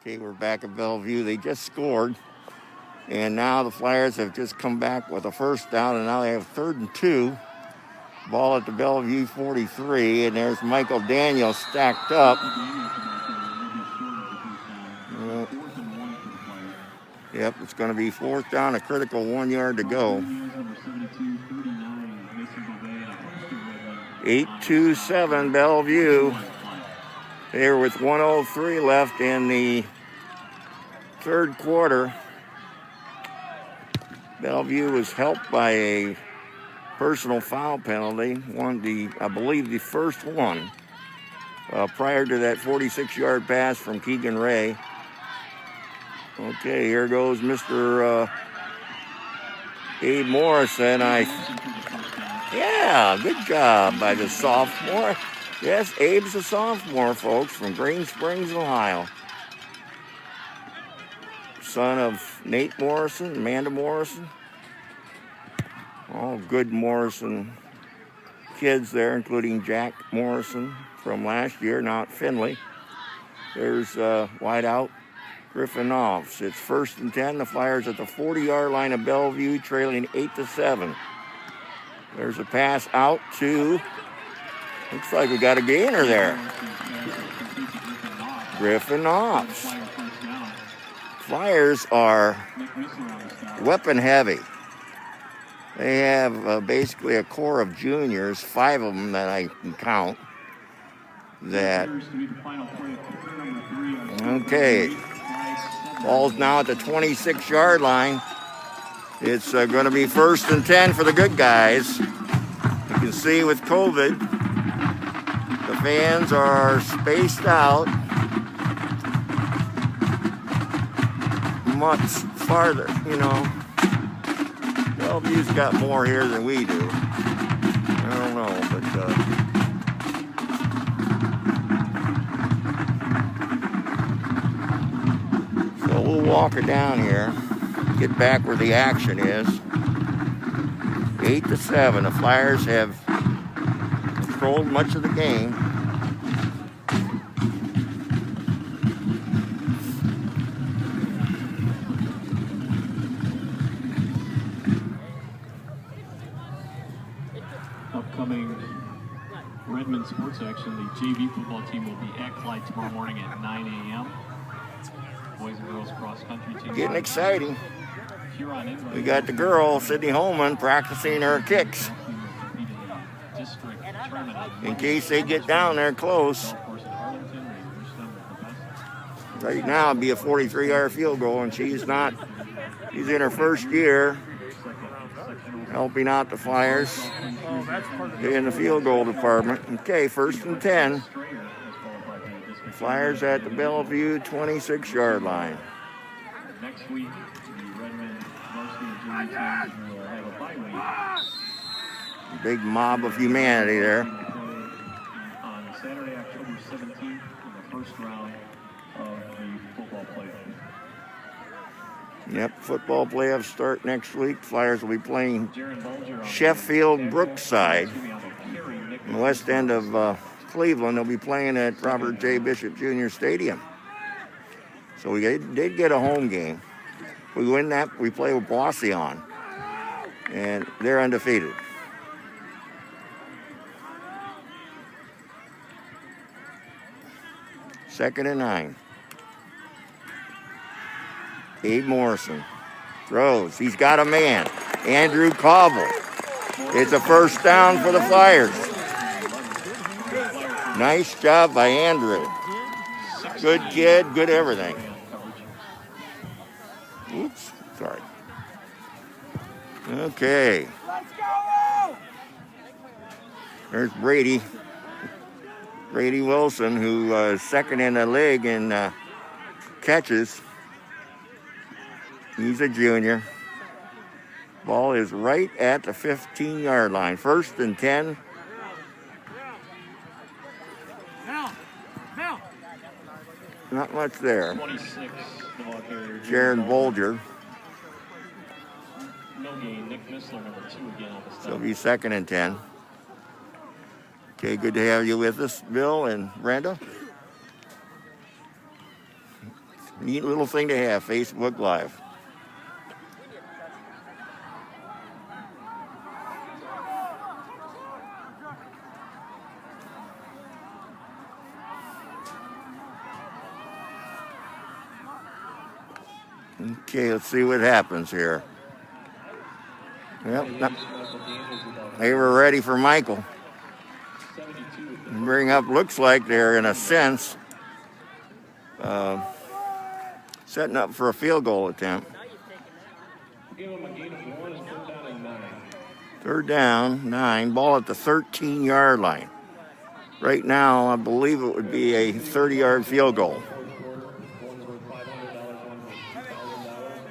Okay, we're back at Bellevue. They just scored. And now the Flyers have just come back with a first down, and now they have 3rd and 2. Ball at the Bellevue 43, and there's Michael Daniels stacked up. Yep, it's going to be 4th down, a critical 1 yard to go. 8-2-7 Bellevue. There with 1:03 left in the 3rd quarter. Bellevue was helped by a personal foul penalty, I believe the first one, prior to that 46-yard pass from Keegan Ray. Okay, here goes Mr. Abe Morrison. Yeah, good job by the sophomore. Yes, Abe's a sophomore, folks, from Green Springs, Ohio. Son of Nate Morrison, Amanda Morrison. All good Morrison kids there, including Jack Morrison from last year, now at Finley. There's wide out Griffin Offs. It's 1st and 10. The Flyers at the 40-yard line of Bellevue, trailing 8-7. There's a pass out to, looks like we got a gainer there. Griffin Offs. Flyers are weapon heavy. They have basically a core of juniors, 5 of them that I can count. Okay. Ball's now at the 26-yard line. It's going to be 1st and 10 for the good guys. You can see with COVID, the fans are spaced out much farther, Bellevue's got more here than we do. I don't know, but so we'll walk it down here, get back where the action is. 8-7. The Flyers have controlled much of the game. Upcoming Redmen sports action, the JV football team will be at Clyde tomorrow morning at 9 a.m. Boys and girls cross country team. Getting exciting. We got the girl, Sydney Holman, practicing her kicks in case they get down there close. Right now it'd be a 43-yard field goal, and she's in her 1st year helping out the Flyers in the field goal department. Okay, 1st and 10. Flyers at the Bellevue 26-yard line. Next week, the Redmen varsity and junior teams will have a bye week. Big mob of humanity there. On Saturday, October 17th, in the 1st round of the football playoffs. Yep, football playoffs start next week. Flyers will be playing Sheffield Brookside in the west end of Cleveland. They'll be playing at Robert J. Bishop Jr. Stadium. So we did get a home game. If we win that, we play with Boision, and they're undefeated. Second and 9. Abe Morrison throws. He's got a man. Andrew Cobble. It's a 1st down for the Flyers. Nice job by Andrew. Good kid, good everything. Oops, sorry. Okay. There's Brady Wilson, who is 2nd in the league in catches. He's a junior. Ball is right at the 15-yard line. 1st and 10. Not much there. 26, Jaron Bolger. No gain. Nick Missler, number 2 again on the stop. So it'll be 2nd and 10. Okay, good to have you with us, Bill and Brenda. Neat little thing to have, Facebook Live. Okay, let's see what happens here. Yep, they were ready for Michael. Bring up, looks like they're in a sense setting up for a field goal attempt. Third down, 9, ball at the 13-yard line. Right now, I believe it would be a 30-yard field goal.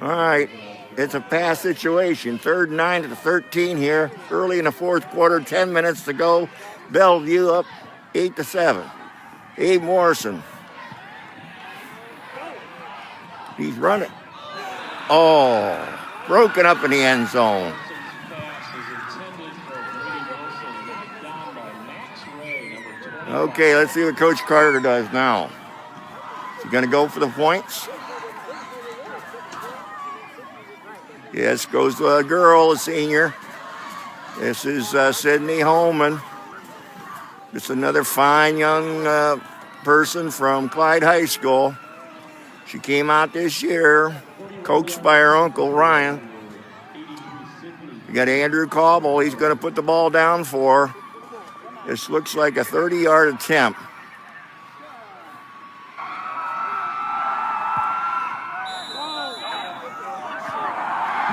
All right, it's a pass situation. 3rd and 9 at the 13 here. Early in the 4th quarter, 10 minutes to go. Bellevue up 8-7. Abe Morrison. He's running. Oh, broken up in the end zone. Okay, let's see what Coach Carter does now. Is he going to go for the points? Yes, goes to a girl, a senior. This is Sydney Holman. Just another fine young person from Clyde High School. She came out this year, coached by her uncle, Ryan. You got Andrew Cobble. He's going to put the ball down for her. This looks like a 30-yard attempt.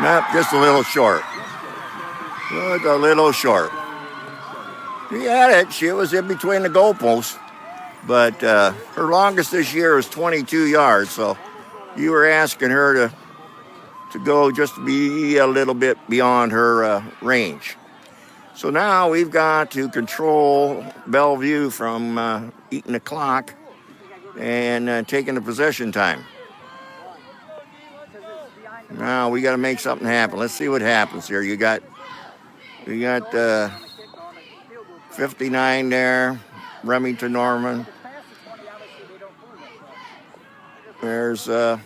Nope, just a little short. Just a little short. She had it. She was in between the goalposts. But her longest this year was 22 yards. So you were asking her to go just to be a little bit beyond her range. So now we've got to control Bellevue from eating the clock and taking the possession time. Now we got to make something happen. Let's see what happens here. We got 59 there, Remington Norman. There's Dylan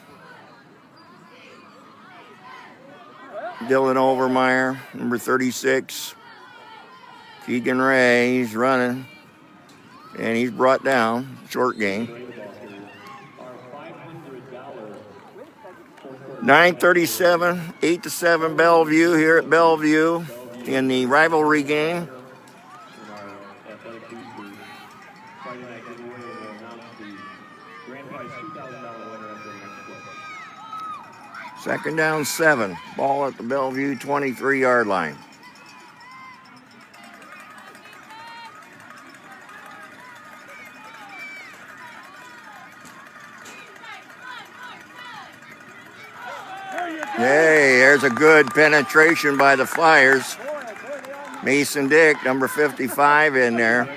Overmeyer, number 36. Keegan Ray, he's running, and he's brought down, short game. 9:37, 8-7 Bellevue here at Bellevue in the rivalry game. Second down, 7. Ball at the Bellevue 23-yard line. Hey, there's a good penetration by the Fliers. Mason Dick, number 55 in there.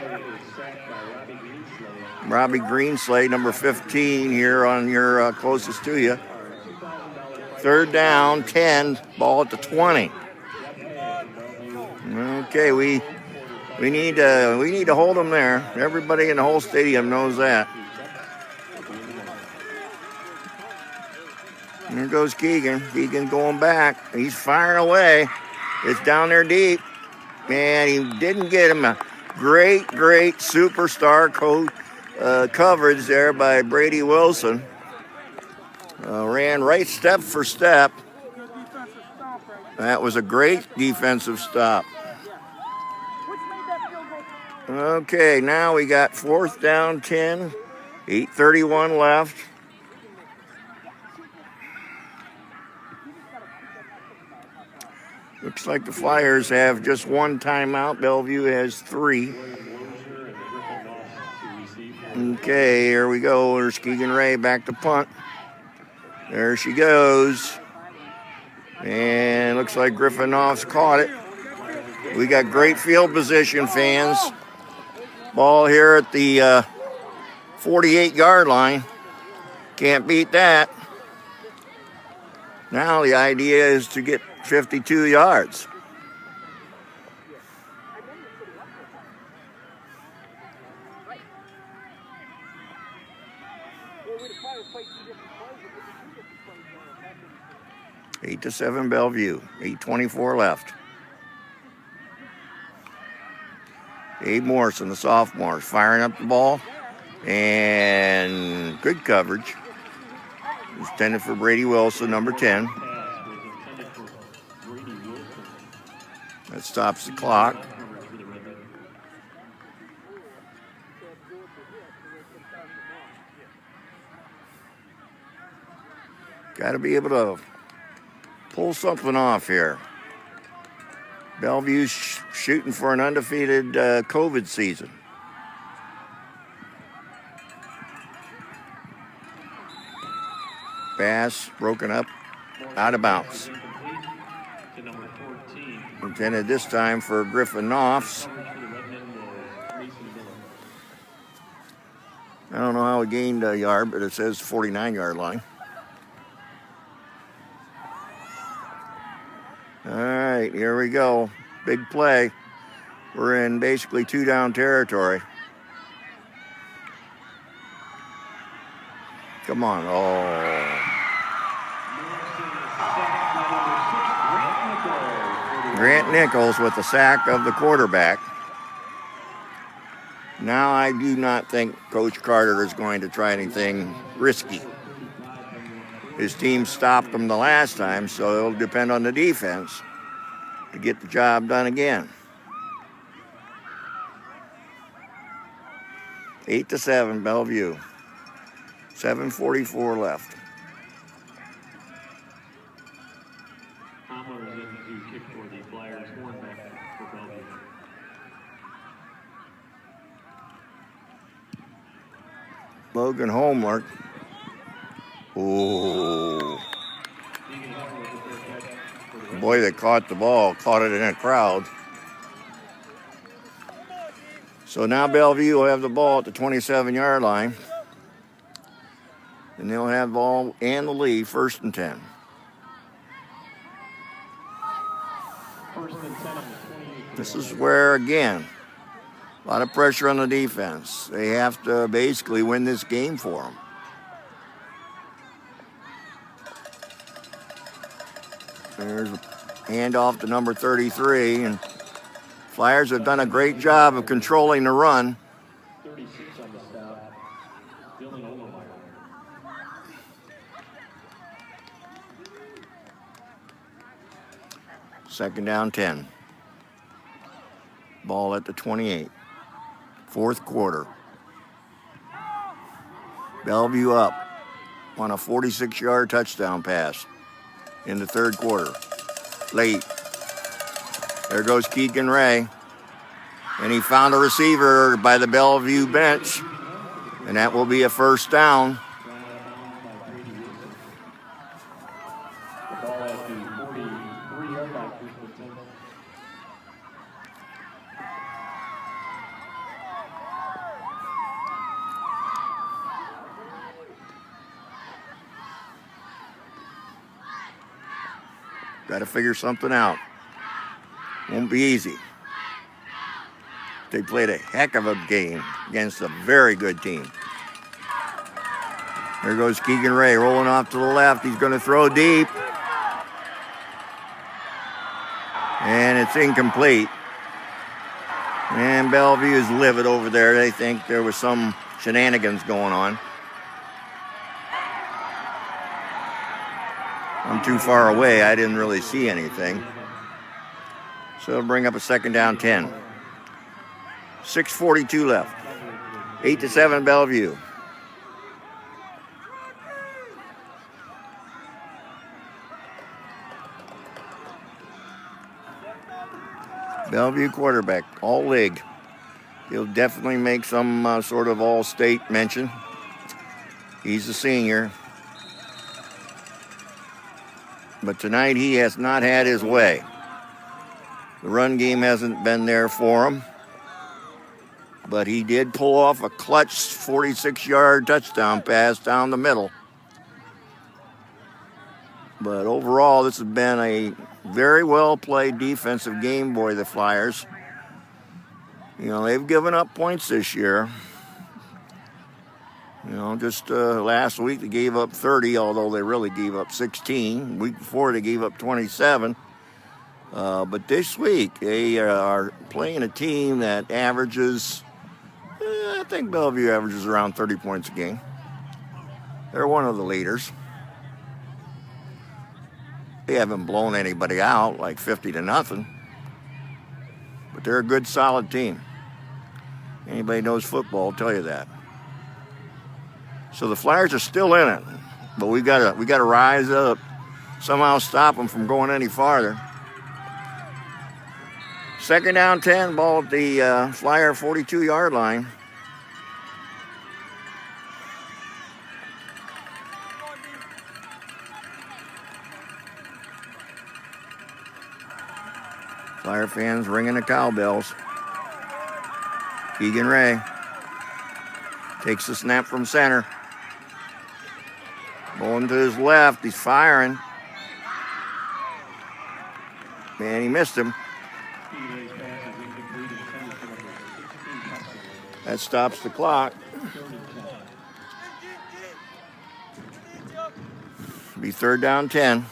Robbie Greenslade, number 15 here on your closest to you. Third down, 10, ball at the 20. Okay, we need to hold them there. Everybody in the whole stadium knows that. Here goes Keegan. Keegan going back. He's firing away. It's down there deep. Man, he didn't get him. A great superstar coverage there by Brady Wilson. Ran right step for step. That was a great defensive stop. Okay, now we got 4th down, 10. 8:31 left. Looks like the Flyers have just one timeout. Bellevue has 3. Okay, here we go. There's Keegan Ray back to punt. There she goes. And looks like Griffinoff's caught it. We got great field position, fans. Ball here at the 48-yard line. Can't beat that. Now the idea is to get 52 yards. Eight to 7 Bellevue. 8:24 left. Abe Morrison, the sophomore, firing up the ball. And good coverage. It's intended for Brady Wilson, number 10. That stops the clock. Got to be able to pull something off here. Bellevue's shooting for an undefeated COVID season. Pass broken up, out of bounds. Intended this time for Griffin Knopfs. I don't know how he gained a yard, but it says 49-yard line. All right, here we go. Big play. We're in basically 2-down territory. Come on. Oh. Grant Nichols with the sack of the quarterback. Now I do not think Coach Carter is going to try anything risky. His team stopped him the last time, so it'll depend on the defense to get the job done again. 8 to 7, Bellevue. 7:44 left. Tomler is in to kick for the Fliers, cornerback for Bellevue. Logan Homework. Ooh. The boy that caught the ball caught it in a crowd. So now Bellevue will have the ball at the 27-yard line. And they'll have the ball and the lead, 1st and 10. This is where, again, a lot of pressure on the defense. They have to basically win this game for them. There's a handoff to number 33, and Flyers have done a great job of controlling the run. 36 on the stop. Dylan Overmeyer. Second down, 10. Ball at the 28. 4th quarter. Bellevue up on a 46-yard touchdown pass in the 3rd quarter. Late. There goes Keegan Ray. And he found a receiver by the Bellevue bench. And that will be a 1st down. The ball at the 43-yard line. Got to figure something out. Won't be easy. They played a heck of a game against a very good team. There goes Keegan Ray rolling off to the left. He's going to throw deep. And it's incomplete. And Bellevue is livid over there. They think there was some shenanigans going on. I'm too far away. I didn't really see anything. So it'll bring up a 2nd down, 10. 6:42 left. 8 to 7 Bellevue. Bellevue quarterback, all league. He'll definitely make some sort of all-state mention. He's a senior. But tonight he has not had his way. The run game hasn't been there for him. But he did pull off a clutch 46-yard touchdown pass down the middle. But overall, this has been a very well-played defensive game by the Flyers. You know, they've given up points this year. You know, just last week they gave up 30, although they really gave up 16. Week before they gave up 27. But this week they are playing a team that averages, I think Bellevue averages around 30 points a game. They're one of the leaders. They haven't blown anybody out like 50-0, but they're a good, solid team. Anybody knows football will tell you that. So the Flyers are still in it, but we gotta rise up, somehow stop them from going any farther. 2nd down 10, ball at the Flyer 42-yard line. Flyer fans ringing the cowbells. Keegan Ray takes the snap from center. Going to his left, he's firing. Man, he missed him. That stops the clock. Be 3rd down 10.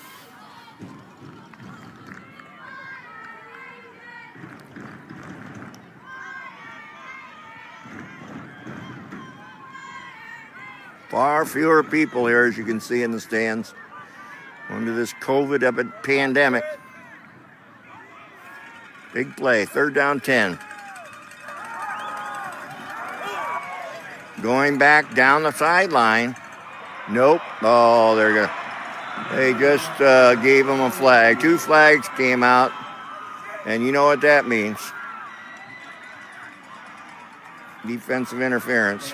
Far fewer people here, as you can see in the stands, under this COVID pandemic. Big play, 3rd down 10. Going back down the sideline. Nope. Oh, they just gave him a flag. 2 flags came out, and you know what that means. Defensive interference.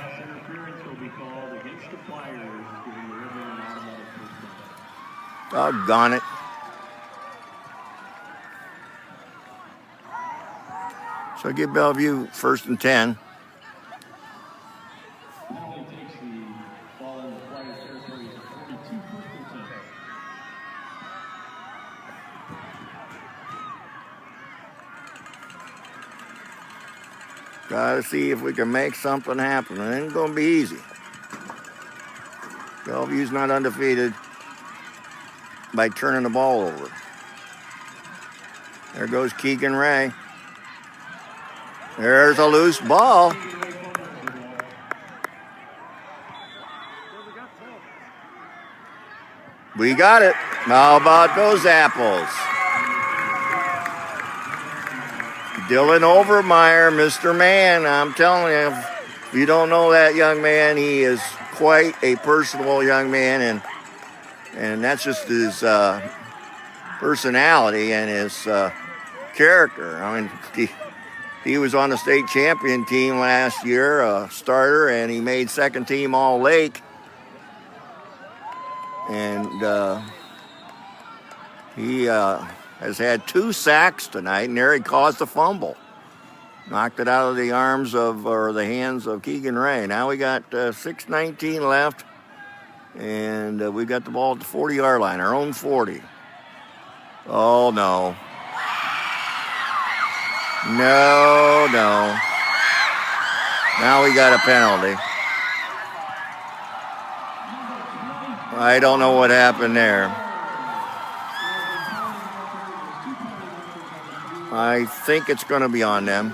Doggone it. So give Bellevue 1st and 10. Gotta see if we can make something happen. It ain't gonna be easy. Bellevue's not undefeated by turning the ball over. There goes Keegan Ray. There's a loose ball. We got it. How about those apples? Dylan Overmeyer, Mr. Man, I'm telling you, if you don't know that young man, he is quite a personable young man, and that's just his personality and his character. I mean, he was on the state champion team last year, a starter, and he made 2nd team All-Lake. And he has had 2 sacks tonight, and there he caused a fumble. Knocked it out of the arms or the hands of Keegan Ray. Now we got 6:19 left, and we got the ball at the 40-yard line, our own 40. Oh, no. No. Now we got a penalty. I don't know what happened there. I think it's going to be on them.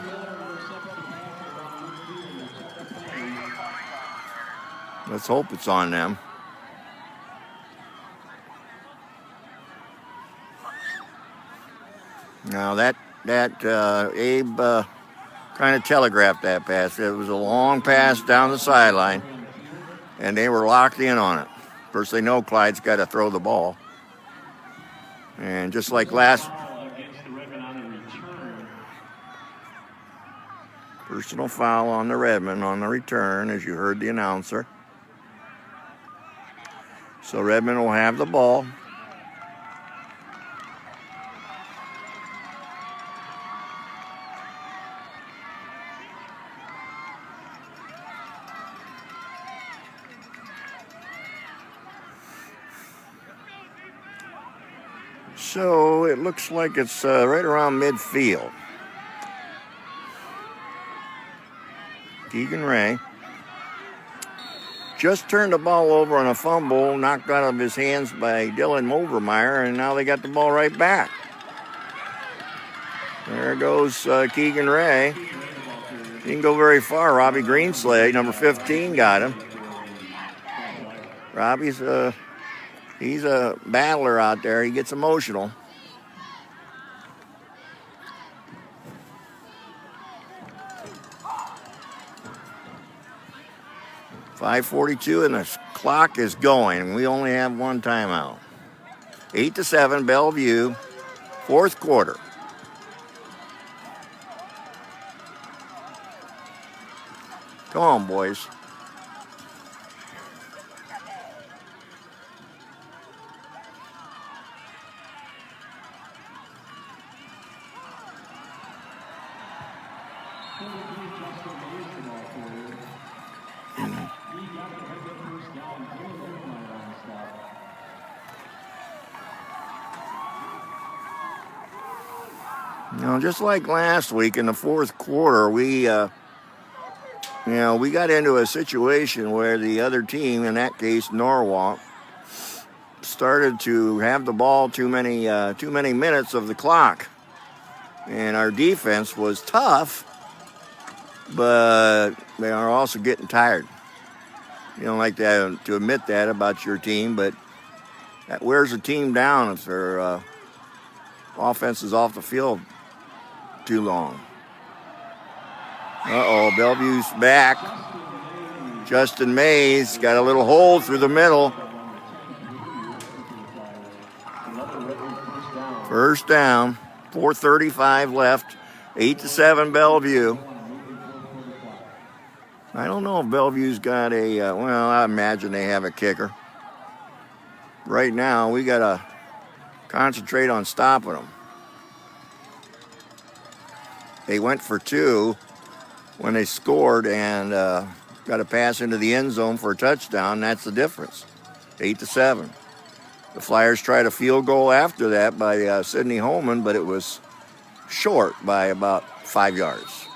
Let's hope it's on them. Now that Abe kind of telegraphed that pass. It was a long pass down the sideline, and they were locked in on it. Of course, they know Clyde's got to throw the ball. And just like personal foul on the Redmen on the return, as you heard the announcer. So Redmen will have the ball. So it looks like it's right around midfield. Keegan Ray just turned the ball over on a fumble, knocked out of his hands by Dylan Overmeyer, and now they got the ball right back. There goes Keegan Ray. He didn't go very far. Robbie Greenslade, number 15, got him. Robbie's he's a battler out there. He gets emotional. .5:42 and the clock is going. We only have one timeout. 8-7, Bellevue, fourth quarter. Come on, boys. You know, just like last week in the fourth quarter, we got into a situation where the other team, in that case Norwalk, started to have the ball too many minutes of the clock, and our defense was tough, but they are also getting tired. You don't like to admit that about your team, but that wears a team down if their offense is off the field too long. Bellevue's back. Justin Mays got a little hole through the middle. First down, 4:35 left, 8-7 Bellevue. I don't know if Bellevue's got I imagine they have a kicker. Right now, we got to concentrate on stopping them. They went for two when they scored and got a pass into the end zone for a touchdown. That's the difference, 8-7. The Flyers tried a field goal after that by Sidney Holman, but it was short by about 5 yards.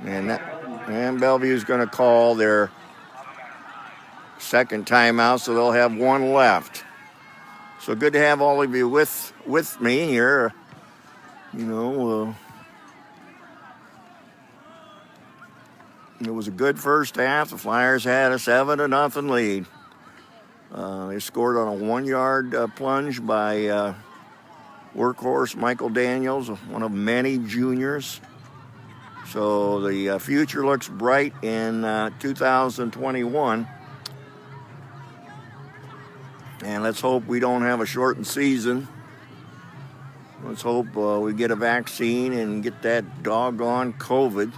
And Bellevue's going to call their second timeout, so they'll have one left. So good to have all of you with me here. It was a good first half. The Flyers had a 7-0 lead. They scored on a 1-yard plunge by workhorse Michael Daniels, one of many juniors. So the future looks bright in 2021. And let's hope we don't have a shortened season. Let's hope we get a vaccine and get that doggone COVID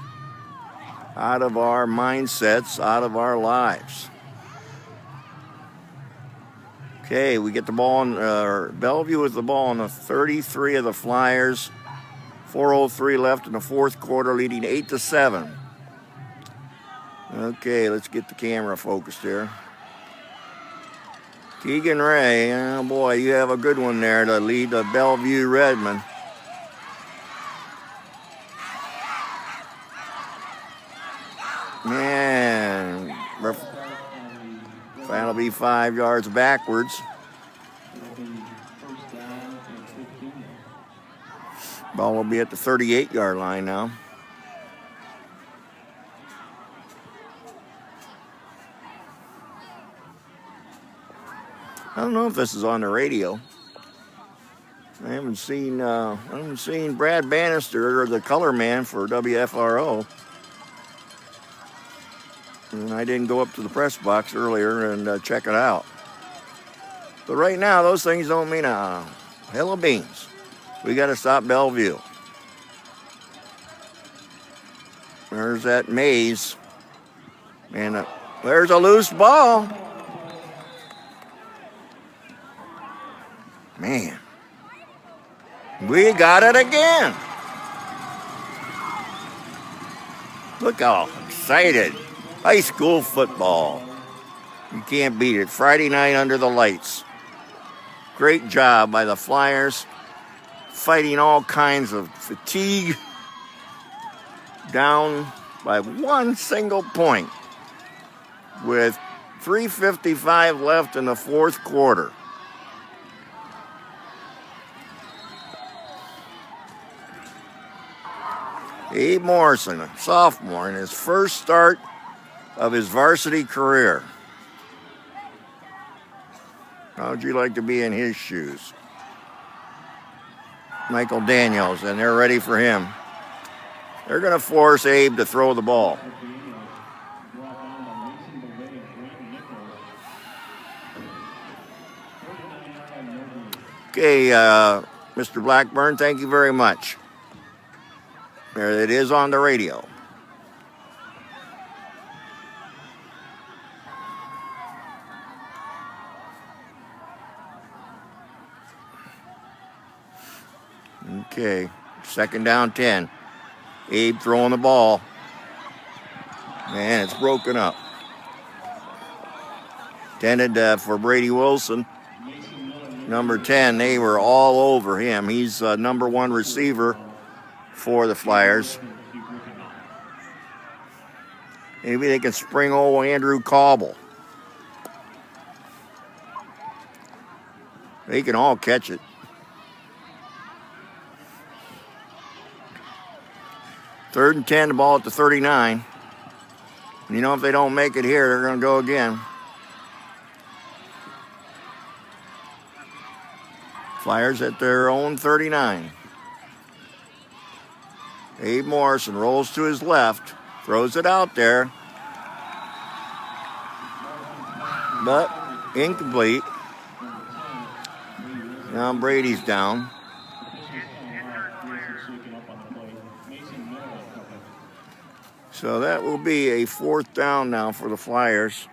out of our mindsets, out of our lives. Okay, we get the ball on Bellevue with the ball on the 33 of the Flyers. 4:03 left in the fourth quarter, leading 8-7. Okay, let's get the camera focused here. Keegan Ray, oh boy, you have a good one there to lead the Bellevue Redmen. Man, that'll be 5 yards backwards. Ball will be at the 38-yard line now. I don't know if this is on the radio. I haven't seen Brad Bannister, or the color man for WFRO. And I didn't go up to the press box earlier and check it out. But right now, those things don't mean a hell of beans. We got to stop Bellevue. There's that Maze. And there's a loose ball. Man. We got it again. Look how excited. High school football. You can't beat it. Friday night under the lights. Great job by the Flyers. Fighting all kinds of fatigue. Down by one single point. with 3:55 left in the fourth quarter. Abe Morrison, a sophomore, in his first start of his varsity career. How would you like to be in his shoes? Michael Daniels, and they're ready for him. They're going to force Abe to throw the ball. Okay, Mr. Blackburn, thank you very much. There it is on the radio. Okay, second down 10. Abe throwing the ball. Man, it's broken up. Intended for Brady Wilson. Number 10, they were all over him. He's number one receiver for the Fliers. Maybe they can spring old Andrew Cobble. They can all catch it. Third and 10, the ball at the 39. You know, if they don't make it here, they're going to go again. Flyers at their own 39. Abe Morrison rolls to his left, throws it out there, but incomplete. Now Brady's down. So that will be a fourth down now for the Flyers.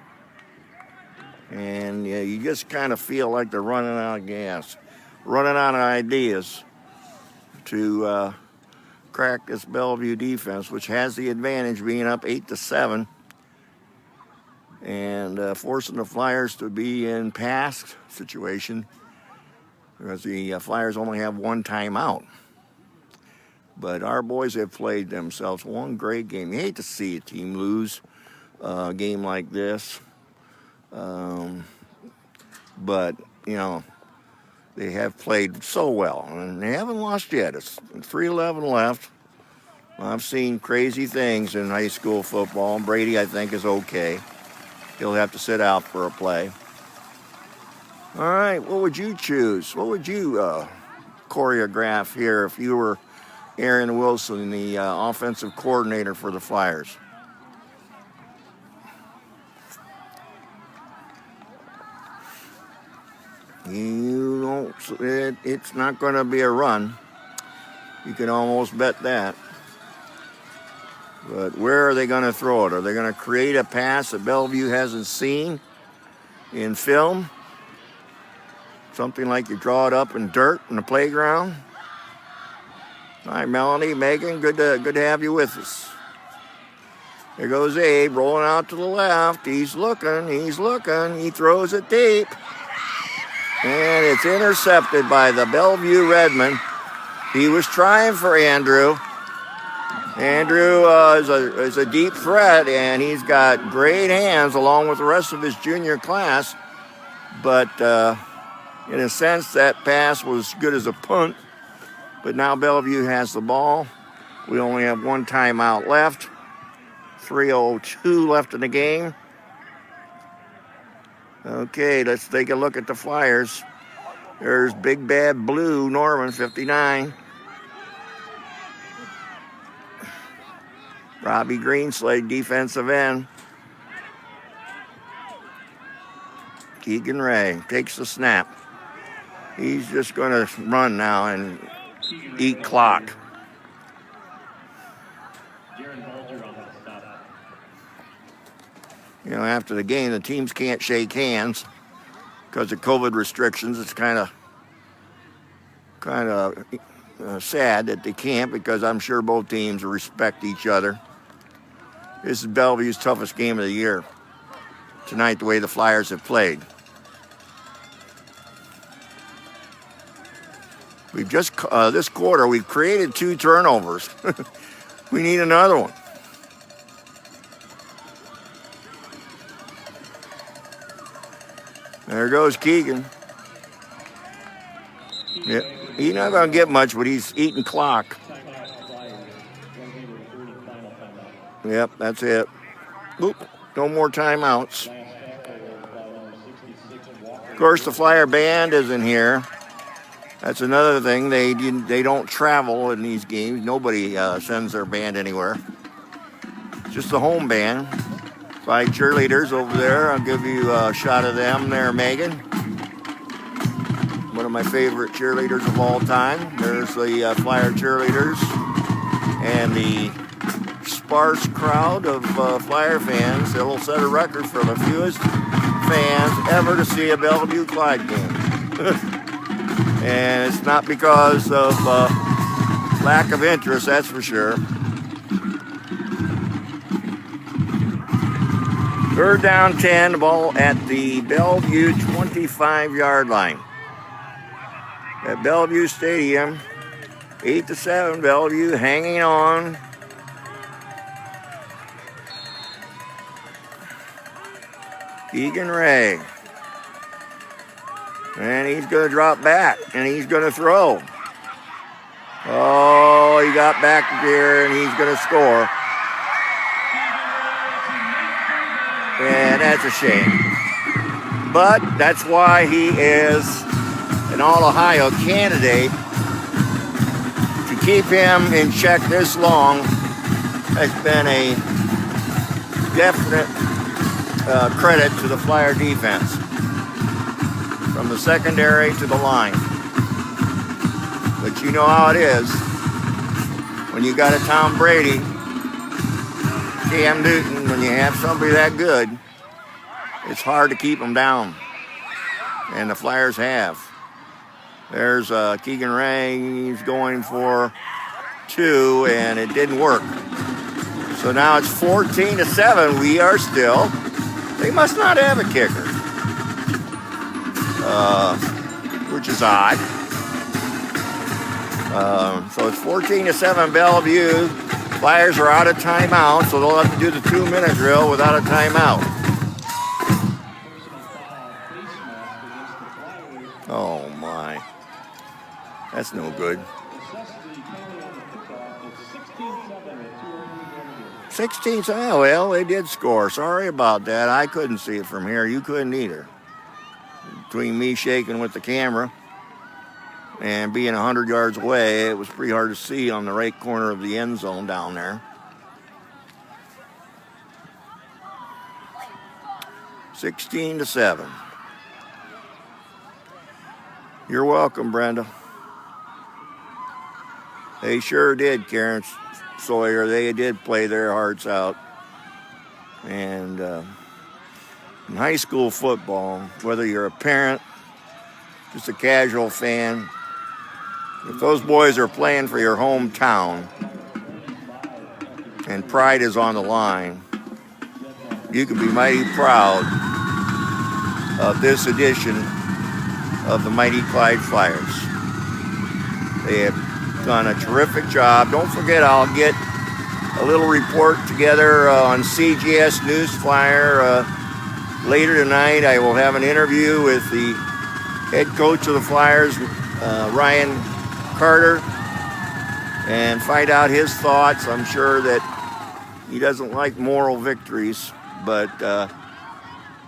And you just kind of feel like they're running out of gas, running out of ideas to crack this Bellevue defense, which has the advantage being up 8-7, and forcing the Flyers to be in pass situation because the Flyers only have one timeout. But our boys have played themselves one great game. You hate to see a team lose a game like this. But, you know, they have played so well. And they haven't lost yet. It's 3:11 left. I've seen crazy things in high school football. Brady, I think, is okay. He'll have to sit out for a play. All right, what would you choose? What would you choreograph here if you were Aaron Wilson, the offensive coordinator for the Flyers? You don't. It's not going to be a run. You can almost bet that. But where are they going to throw it? Are they going to create a pass that Bellevue hasn't seen in film? Something like you draw it up in dirt in the playground? Hi, Melanie, Megan, good to have you with us. There goes Abe rolling out to the left. He's looking. He throws it deep. And it's intercepted by the Bellevue Redmen. He was trying for Andrew. Andrew is a deep threat, and he's got great hands along with the rest of his junior class. But in a sense, that pass was good as a punt. But now Bellevue has the ball. We only have one timeout left. 3:02 left in the game. Okay, let's take a look at the Flyers. There's Big Bad Blue Norman, 59. Robbie Greenslade, defensive end. Keegan Ray takes the snap. He's just going to run now and eat clock. You know, after the game, the teams can't shake hands because of COVID restrictions. It's kind of sad that they can't, because I'm sure both teams respect each other. This is Bellevue's toughest game of the year tonight, the way the Flyers have played. We've just, this quarter, we've created 2 turnovers. We need another one. There goes Keegan. Yeah, he's not going to get much, but he's eating clock. Yep, that's it. Oop, no more timeouts. Of course, the Flyer band isn't here. That's another thing. They don't travel in these games. Nobody sends their band anywhere. Just the home band. 5 cheerleaders over there. I'll give you a shot of them there, Megan. One of my favorite cheerleaders of all time. There's the Flyer cheerleaders and the sparse crowd of Flyer fans. It'll set a record for the fewest fans ever to see a Bellevue Clyde game. And it's not because of lack of interest, that's for sure. Third down 10, the ball at the Bellevue 25-yard line. At Bellevue Stadium, 8-7, Bellevue hanging on. Keegan Ray. And he's going to drop back, and he's going to throw. Oh, he got back there, and he's going to score. And that's a shame. But that's why he is an All-Ohio candidate. To keep him in check this long has been a definite credit to the Flyer defense. From the secondary to the line. But you know how it is. When you got a Tom Brady, Cam Newton, when you have somebody that good, it's hard to keep them down. And the Flyers have. There's Keegan Ray. He's going for 2, and it didn't work. So now it's 14-7. We are still. They must not have a kicker. Which is odd. So it's 14-7 Bellevue. Flyers are out of timeout, so they'll have to do the 2-minute drill without a timeout. Oh my. That's no good. 16-7. Well, they did score. Sorry about that. I couldn't see it from here. You couldn't either. Between me shaking with the camera and being 100 yards away, it was pretty hard to see on the right corner of the end zone down there. 16-7. You're welcome, Brenda. They sure did, Karen Sawyer. They did play their hearts out. And in high school football, whether you're a parent, just a casual fan, if those boys are playing for your hometown and pride is on the line, you can be mighty proud of this edition of the mighty Clyde Fliers. They have done a terrific job. Don't forget, I'll get a little report together on CGS News Flyer. Later tonight, I will have an interview with the head coach of the Flyers, Ryan Carter, and find out his thoughts. I'm sure that he doesn't like moral victories, but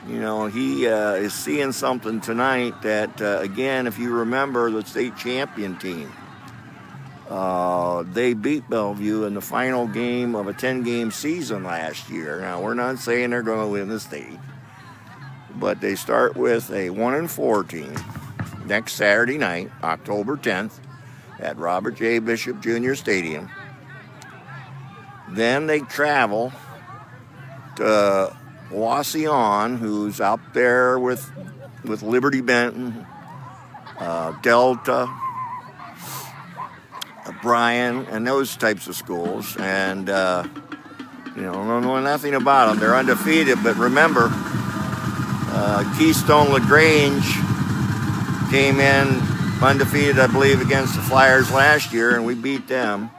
he is seeing something tonight that, again, if you remember the state champion team, they beat Bellevue in the final game of a 10-game season last year. Now, we're not saying they're going to win the state, but they start with a 1-4 team next Saturday night, October 10th, at Robert J. Bishop Jr. Stadium. Then they travel to Wauseon, who's up there with Liberty Benton, Delta, Bryan, and those types of schools. And, don't know nothing about them. They're undefeated, but remember, Keystone LaGrange came in undefeated, I believe, against the Flyers last year, and we beat them.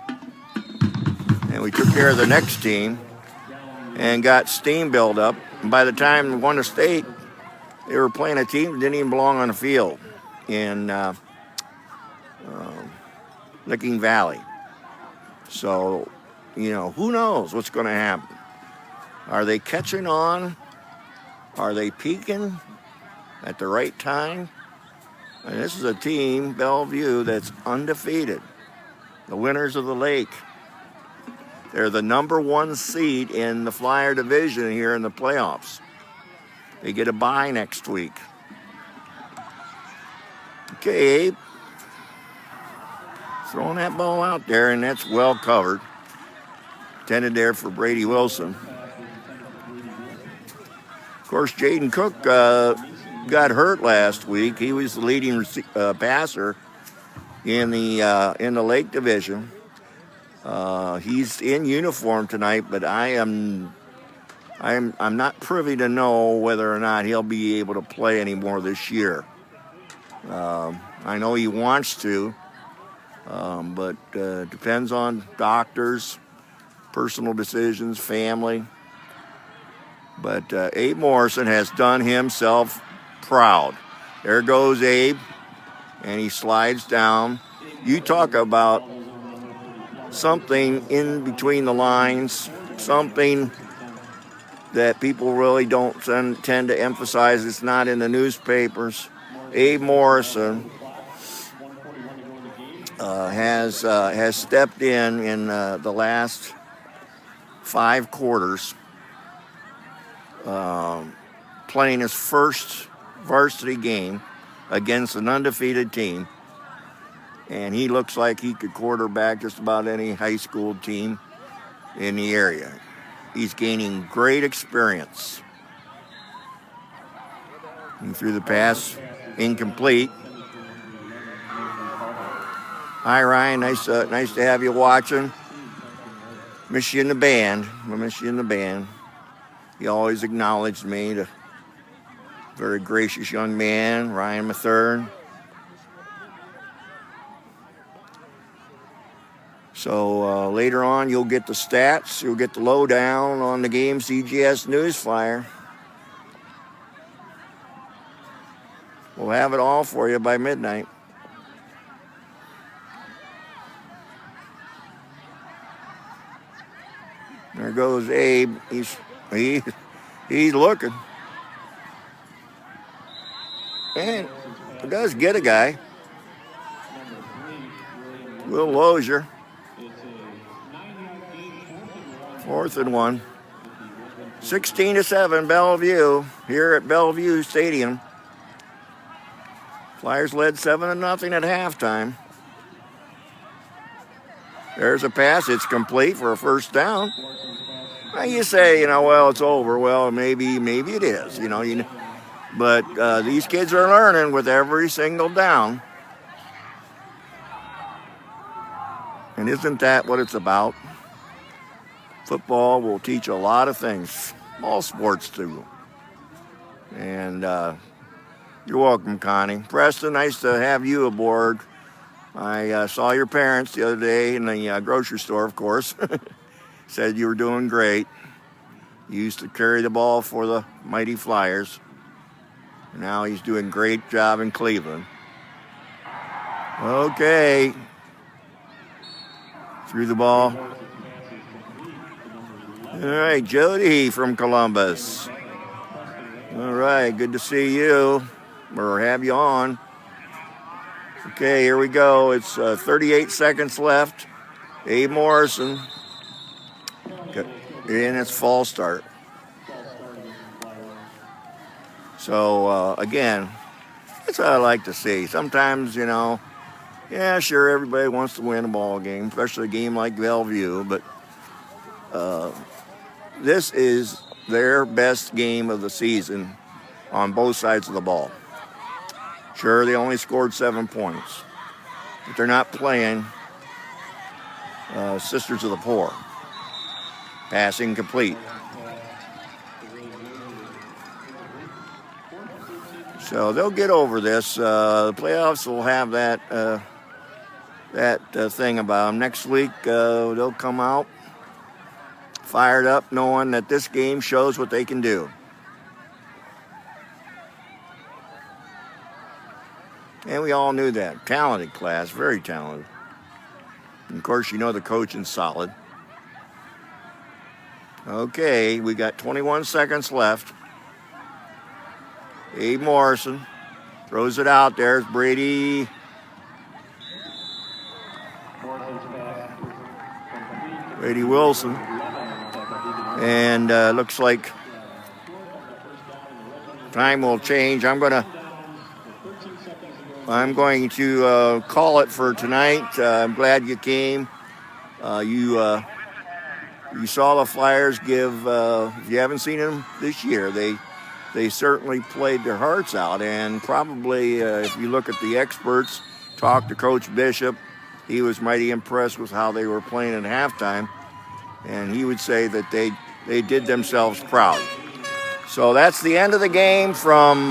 And we took care of the next team and got steam built up. And by the time we won the state, They were playing a team that didn't even belong on the field in Licking Valley. So, who knows what's going to happen? Are they catching on? Are they peaking at the right time? And this is a team, Bellevue, that's undefeated. The winners of the Lake. They're the number 1 seed in the Flyer division here in the playoffs. They get a bye next week. Okay, Abe. Throwing that ball out there, and that's well covered. Intended there for Brady Wilson. Of course, Jaden Cook got hurt last week. He was the leading passer in the Lake Division. He's in uniform tonight, but I'm not privy to know whether or not he'll be able to play anymore this year. I know he wants to, but depends on doctors, personal decisions, family. But Abe Morrison has done himself proud. There goes Abe, and he slides down. You talk about something in between the lines, something that people really don't tend to emphasize. It's not in the newspapers. Abe Morrison has stepped in the last 5 quarters, playing his first varsity game against an undefeated team, and he looks like he could quarterback just about any high school team in the area. He's gaining great experience. And through the pass, incomplete. Hi, Ryan. Nice to have you watching. Miss you in the band. I miss you in the band. He always acknowledged me. The very gracious young man, Ryan Mathern. So later on, you'll get the stats. You'll get the lowdown on the game, CGS News Flyer. We'll have it all for you by midnight. There goes Abe. He's looking. And it does get a guy. Will Lozier. 4th and 1. 16-7 Bellevue here at Bellevue Stadium. Flyers led 7-0 at halftime. There's a pass. It's complete for a first down. Now you say, well, it's over. Well, maybe it is, But these kids are learning with every single down. And isn't that what it's about? Football will teach a lot of things. All sports do. And you're welcome, Connie. Preston, nice to have you aboard. I saw your parents the other day in the grocery store, of course. Said you were doing great. You used to carry the ball for the mighty Flyers. Now he's doing a great job in Cleveland. Okay. Threw the ball. All right, Jody from Columbus. All right, good to see you, or have you on. Okay, here we go. It's 38 seconds left. Abe Morrison. And it's false start. So, again, that's what I like to see. Sometimes, yeah, sure, everybody wants to win a ball game, especially a game like Bellevue, but this is their best game of the season on both sides of the ball. Sure, they only scored 7 points, but they're not playing Sisters of the Poor. Passing complete. So they'll get over this. The playoffs will have that thing about them. Next week, they'll come out fired up, knowing that this game shows what they can do. And we all knew that. Talented class, very talented. And of course, you know the coaching's solid. Okay, we got 21 seconds left. Abe Morrison throws it out there. It's Brady. Brady Wilson. And looks like time will change. I'm going to call it for tonight. I'm glad you came. You saw the Flyers give. If you haven't seen them this year, they certainly played their hearts out. And probably, if you look at the experts, talk to Coach Bishop, he was mighty impressed with how they were playing at halftime, and he would say that they did themselves proud. So that's the end of the game from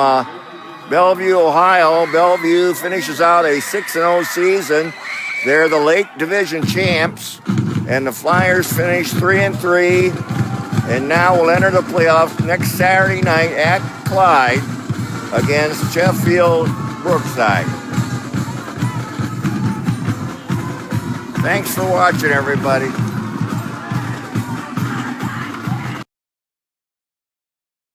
Bellevue, Ohio. Bellevue finishes out a 6-0 season. They're the Lake Division champs, and the Flyers finish 3-3, and now we'll enter the playoffs next Saturday night at Clyde against Sheffield Brookside. Thanks for watching, everybody.